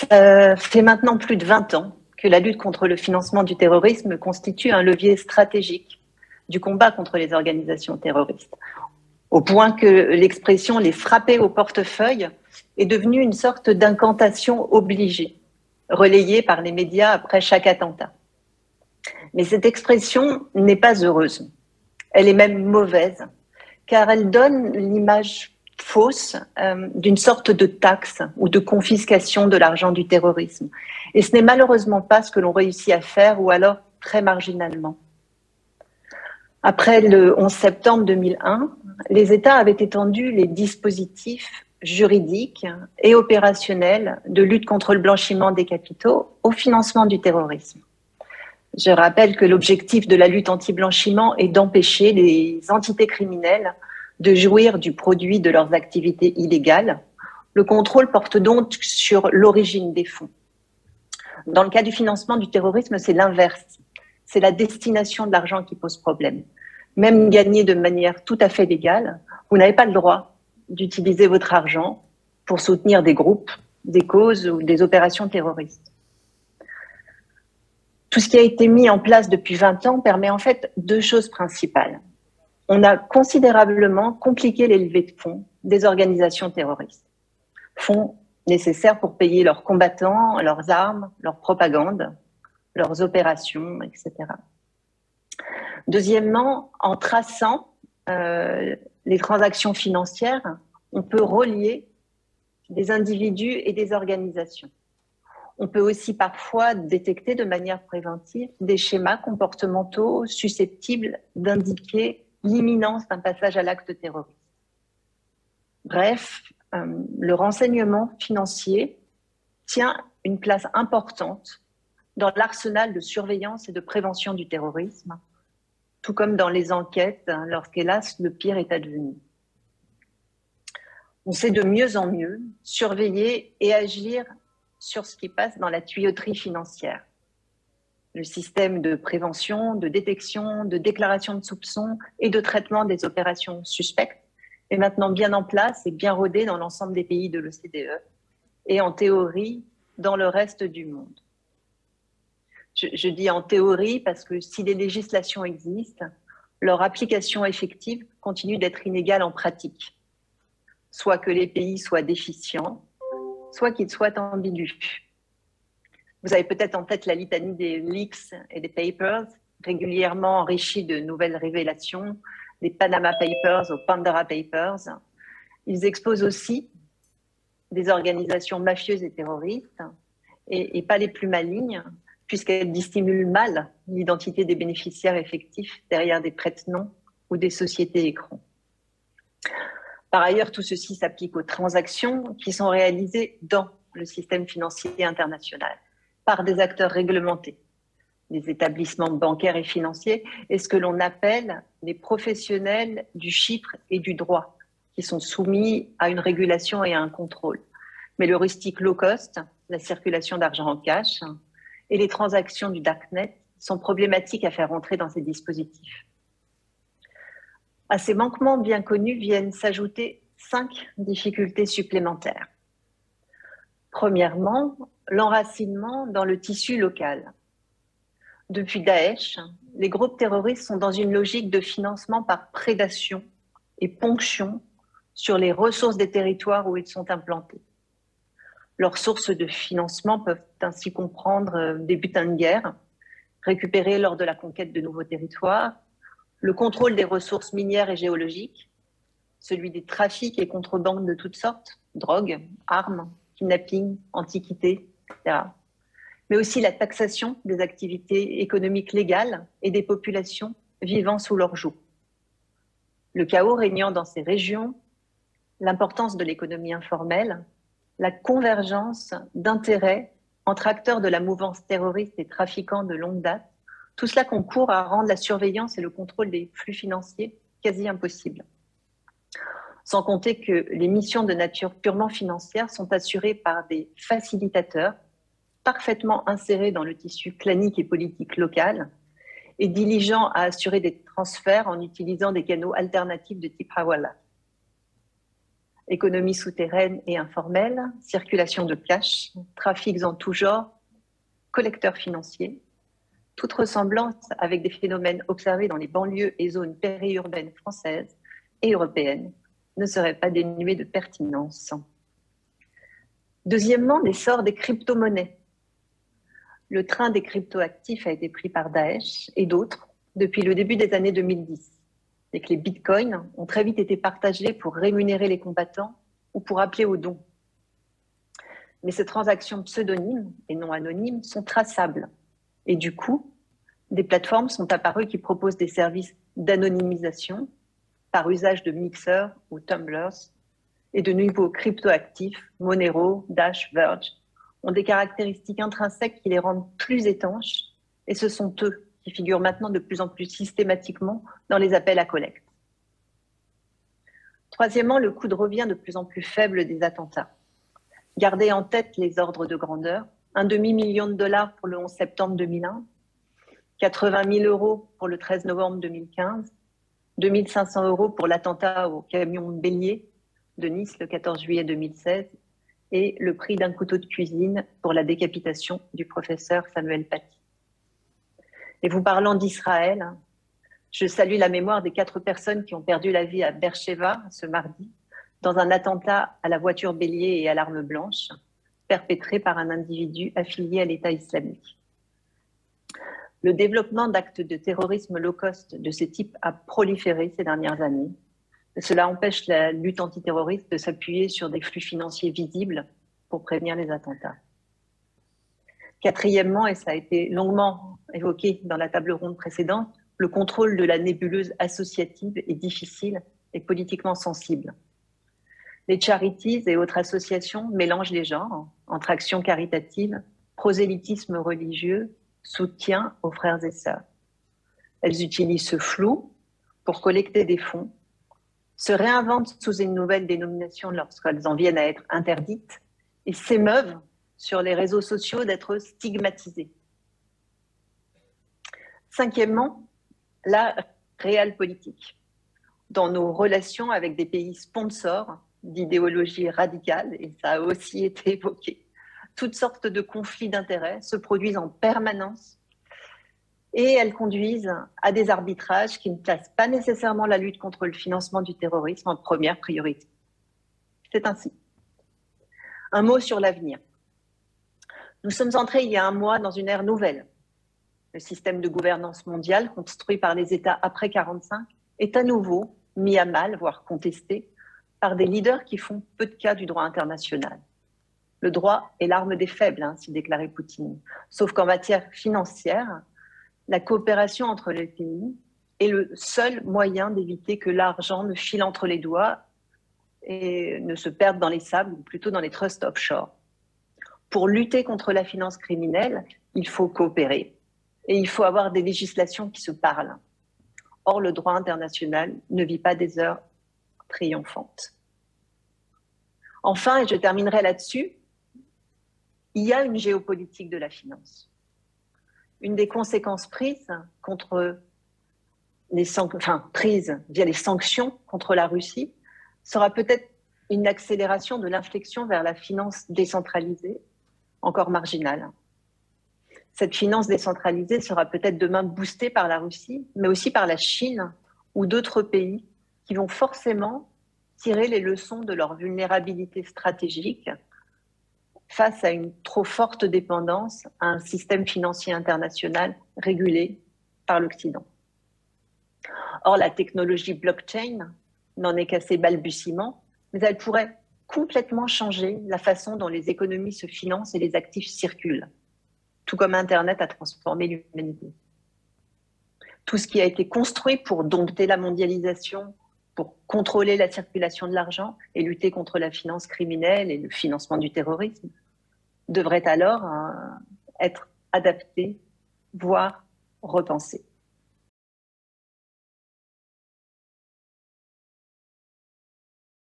Ça fait maintenant plus de 20 ans que la lutte contre le financement du terrorisme constitue un levier stratégique du combat contre les organisations terroristes, au point que l'expression les frapper au portefeuille est devenue une sorte d'incantation obligée, relayée par les médias après chaque attentat. Mais cette expression n'est pas heureuse. Elle est même mauvaise, car elle donne l'image fausse d'une sorte de taxe ou de confiscation de l'argent du terrorisme. Et ce n'est malheureusement pas ce que l'on réussit à faire, ou alors très marginalement. Après le 11 septembre 2001, les États avaient étendu les dispositifs juridiques et opérationnels de lutte contre le blanchiment des capitaux au financement du terrorisme. Je rappelle que l'objectif de la lutte anti-blanchiment est d'empêcher les entités criminelles de jouir du produit de leurs activités illégales. Le contrôle porte donc sur l'origine des fonds. Dans le cas du financement du terrorisme, c'est l'inverse. C'est la destination de l'argent qui pose problème. Même gagné de manière tout à fait légale, vous n'avez pas le droit d'utiliser votre argent pour soutenir des groupes, des causes ou des opérations terroristes. Tout ce qui a été mis en place depuis 20 ans permet en fait deux choses principales. On a considérablement compliqué les levées de fonds des organisations terroristes. Fonds nécessaires pour payer leurs combattants, leurs armes, leur propagande, leurs opérations, etc. Deuxièmement, en traçant les transactions financières, on peut relier des individus et des organisations. On peut aussi parfois détecter de manière préventive des schémas comportementaux susceptibles d'indiquer l'imminence d'un passage à l'acte terroriste. Bref, le renseignement financier tient une place importante dans l'arsenal de surveillance et de prévention du terrorisme, tout comme dans les enquêtes lorsqu'hélas le pire est advenu. On sait de mieux en mieux surveiller et agir sur ce qui passe dans la tuyauterie financière. Le système de prévention, de détection, de déclaration de soupçons et de traitement des opérations suspectes est maintenant bien en place et bien rodé dans l'ensemble des pays de l'OCDE et en théorie dans le reste du monde. Je dis en théorie parce que si des législations existent, leur application effective continue d'être inégale en pratique. Soit que les pays soient déficients, soit qu'ils soient ambigus. Vous avez peut-être en tête la litanie des leaks et des papers, régulièrement enrichis de nouvelles révélations, des Panama Papers aux Pandora Papers. Ils exposent aussi des organisations mafieuses et terroristes, et pas les plus malignes, puisqu'elles dissimulent mal l'identité des bénéficiaires effectifs derrière des prête-noms ou des sociétés écrans. Par ailleurs, tout ceci s'applique aux transactions qui sont réalisées dans le système financier international par des acteurs réglementés, des établissements bancaires et financiers, et ce que l'on appelle les professionnels du chiffre et du droit, qui sont soumis à une régulation et à un contrôle. Mais le rustique low cost, la circulation d'argent en cash et les transactions du darknet sont problématiques à faire entrer dans ces dispositifs. À ces manquements bien connus viennent s'ajouter 5 difficultés supplémentaires. Premièrement, l'enracinement dans le tissu local. Depuis Daesh, les groupes terroristes sont dans une logique de financement par prédation et ponction sur les ressources des territoires où ils sont implantés. Leurs sources de financement peuvent ainsi comprendre des butins de guerre récupérés lors de la conquête de nouveaux territoires, le contrôle des ressources minières et géologiques, celui des trafics et contrebandes de toutes sortes, drogue, armes, kidnapping, antiquités, etc. Mais aussi la taxation des activités économiques légales et des populations vivant sous leur joug. Le chaos régnant dans ces régions, l'importance de l'économie informelle, la convergence d'intérêts entre acteurs de la mouvance terroriste et trafiquants de longue date, tout cela concourt à rendre la surveillance et le contrôle des flux financiers quasi impossibles. Sans compter que les missions de nature purement financière sont assurées par des facilitateurs parfaitement insérés dans le tissu clanique et politique local et diligents à assurer des transferts en utilisant des canaux alternatifs de type Hawala. Économie souterraine et informelle, circulation de cash, trafics en tout genre, collecteurs financiers, toute ressemblance avec des phénomènes observés dans les banlieues et zones périurbaines françaises et européennes ne serait pas dénuée de pertinence. Deuxièmement, l'essor des crypto-monnaies. Le train des cryptoactifs a été pris par Daesh et d'autres depuis le début des années 2010, et que les bitcoins ont très vite été partagés pour rémunérer les combattants ou pour appeler au don. Mais ces transactions pseudonymes et non anonymes sont traçables. Et du coup, des plateformes sont apparues qui proposent des services d'anonymisation par usage de mixeurs ou tumblers, et de nouveaux cryptoactifs, Monero, Dash, Verge, ont des caractéristiques intrinsèques qui les rendent plus étanches, et ce sont eux qui figurent maintenant de plus en plus systématiquement dans les appels à collecte. Troisièmement, le coût de revient de plus en plus faible des attentats. Gardez en tête les ordres de grandeur. $1,5 million pour le 11 septembre 2001, 80 000 € pour le 13 novembre 2015, 2 500 € pour l'attentat au camion bélier de Nice le 14 juillet 2016 et le prix d'un couteau de cuisine pour la décapitation du professeur Samuel Paty. Et vous parlant d'Israël, je salue la mémoire des 4 personnes qui ont perdu la vie à Beersheva ce mardi dans un attentat à la voiture bélier et à l'arme blanche perpétré par un individu affilié à l'État islamique. Le développement d'actes de terrorisme low cost de ce type a proliféré ces dernières années. Cela empêche la lutte antiterroriste de s'appuyer sur des flux financiers visibles pour prévenir les attentats. Quatrièmement, et ça a été longuement évoqué dans la table ronde précédente, le contrôle de la nébuleuse associative est difficile et politiquement sensible. Les charities et autres associations mélangent les genres entre actions caritatives, prosélytisme religieux, soutien aux frères et sœurs. Elles utilisent ce flou pour collecter des fonds, se réinventent sous une nouvelle dénomination lorsqu'elles en viennent à être interdites et s'émeuvent sur les réseaux sociaux d'être stigmatisées. Cinquièmement, la réelle politique. Dans nos relations avec des pays sponsors d'idéologie radicale, et ça a aussi été évoqué, toutes sortes de conflits d'intérêts se produisent en permanence et elles conduisent à des arbitrages qui ne placent pas nécessairement la lutte contre le financement du terrorisme en première priorité. C'est ainsi. Un mot sur l'avenir. Nous sommes entrés il y a un mois dans une ère nouvelle. Le système de gouvernance mondiale construit par les États après 1945 est à nouveau mis à mal, voire contesté, par des leaders qui font peu de cas du droit international. Le droit est l'arme des faibles, ainsi déclarait Poutine. Sauf qu'en matière financière, la coopération entre les pays est le seul moyen d'éviter que l'argent ne file entre les doigts et ne se perde dans les sables, ou plutôt dans les trusts offshore. Pour lutter contre la finance criminelle, il faut coopérer et il faut avoir des législations qui se parlent. Or, le droit international ne vit pas des heures triomphantes. Enfin, et je terminerai là-dessus, il y a une géopolitique de la finance. Une des conséquences prises via les sanctions contre la Russie sera peut-être une accélération de l'inflexion vers la finance décentralisée, encore marginale. Cette finance décentralisée sera peut-être demain boostée par la Russie, mais aussi par la Chine ou d'autres pays qui vont forcément tirer les leçons de leur vulnérabilité stratégique face à une trop forte dépendance à un système financier international régulé par l'Occident. Or, la technologie blockchain n'en est qu'à ses balbutiements, mais elle pourrait complètement changer la façon dont les économies se financent et les actifs circulent, tout comme Internet a transformé l'humanité. Tout ce qui a été construit pour dompter la mondialisation, pour contrôler la circulation de l'argent et lutter contre la finance criminelle et le financement du terrorisme, devrait alors être adapté, voire repensé.